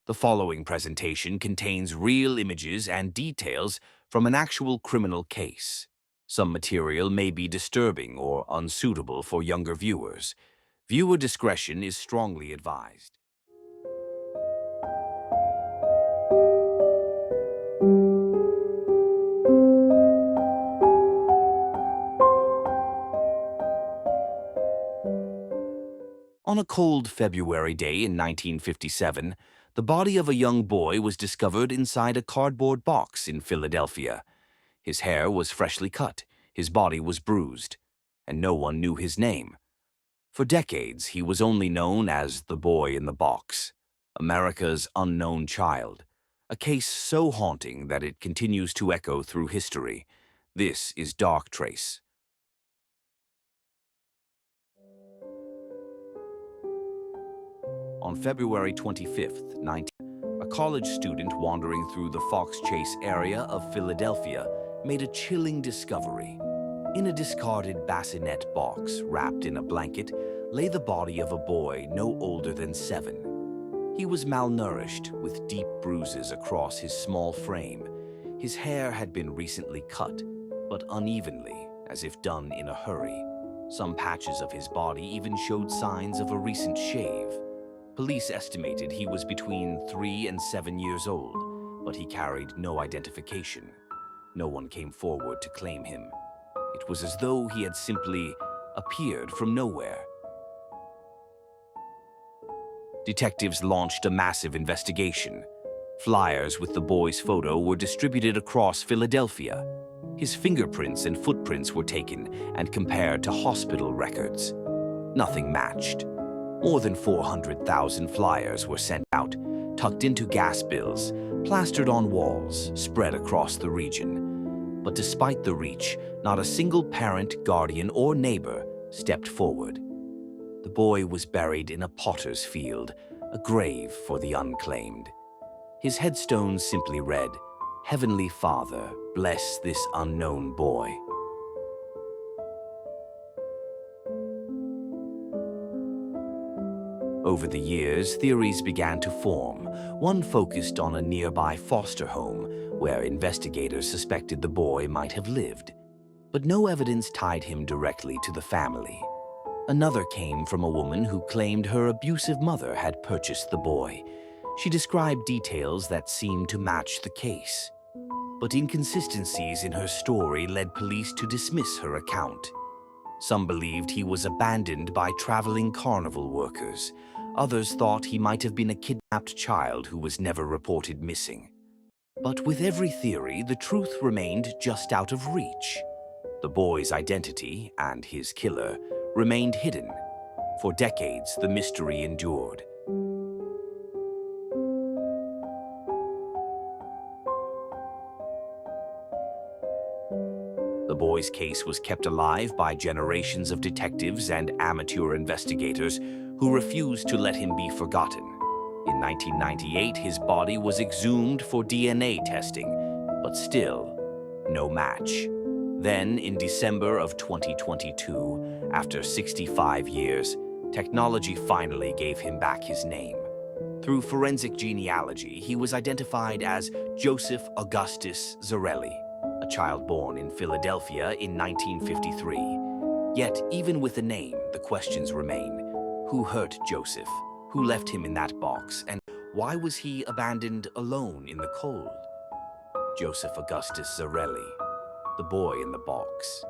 The following presentation contains real images and details from an actual criminal case. Some material may be disturbing or unsuitable for younger viewers. Viewer discretion is strongly advised. On a cold February day in 1957, the body of a young boy was discovered inside a cardboard box in Philadelphia. His hair was freshly cut, his body was bruised, and no one knew his name. For decades, he was only known as the boy in the box, America's unknown child, a case so haunting that it continues to echo through history. This is DarkTrace. On February 25th, a college student wandering through the Fox Chase area of Philadelphia made a chilling discovery. In a discarded bassinet box wrapped in a blanket lay the body of a boy no older than 7. He was malnourished with deep bruises across his small frame. His hair had been recently cut, but unevenly, as if done in a hurry. Some patches of his body even showed signs of a recent shave. Police estimated he was between 3 and 7 years old, but he carried no identification. No one came forward to claim him. It was as though he had simply appeared from nowhere. Detectives launched a massive investigation. Flyers with the boy's photo were distributed across Philadelphia. His fingerprints and footprints were taken and compared to hospital records. Nothing matched. More than 400,000 flyers were sent out, tucked into gas bills, plastered on walls, spread across the region. But despite the reach, not a single parent, guardian, or neighbor stepped forward. The boy was buried in a potter's field, a grave for the unclaimed. His headstone simply read, "Heavenly Father, bless this unknown boy." Over the years, theories began to form. One focused on a nearby foster home where investigators suspected the boy might have lived. But no evidence tied him directly to the family. Another came from a woman who claimed her abusive mother had purchased the boy. She described details that seemed to match the case. But inconsistencies in her story led police to dismiss her account. Some believed he was abandoned by traveling carnival workers. Others thought he might have been a kidnapped child who was never reported missing. But with every theory, the truth remained just out of reach. The boy's identity, and his killer, remained hidden. For decades, the mystery endured. The boy's case was kept alive by generations of detectives and amateur investigators who refused to let him be forgotten. In 1998, his body was exhumed for DNA testing, but still, no match. Then, in December of 2022, after 65 years, technology finally gave him back his name. Through forensic genealogy, he was identified as Joseph Augustus Zarelli, a child born in Philadelphia in 1953. Yet, even with the name, the questions remain. Who hurt Joseph? Who left him in that box? And why was he abandoned alone in the cold? Joseph Augustus Zarelli, the boy in the box.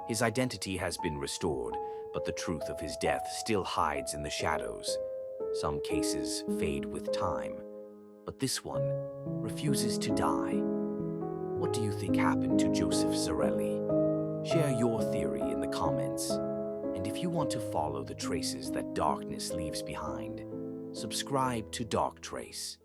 His identity has been restored, but the truth of his death still hides in the shadows. Some cases fade with time, but this one refuses to die. What do you think happened to Joseph Zarelli? Share your theory in the comments. And if you want to follow the traces that darkness leaves behind, subscribe to DarkTrace.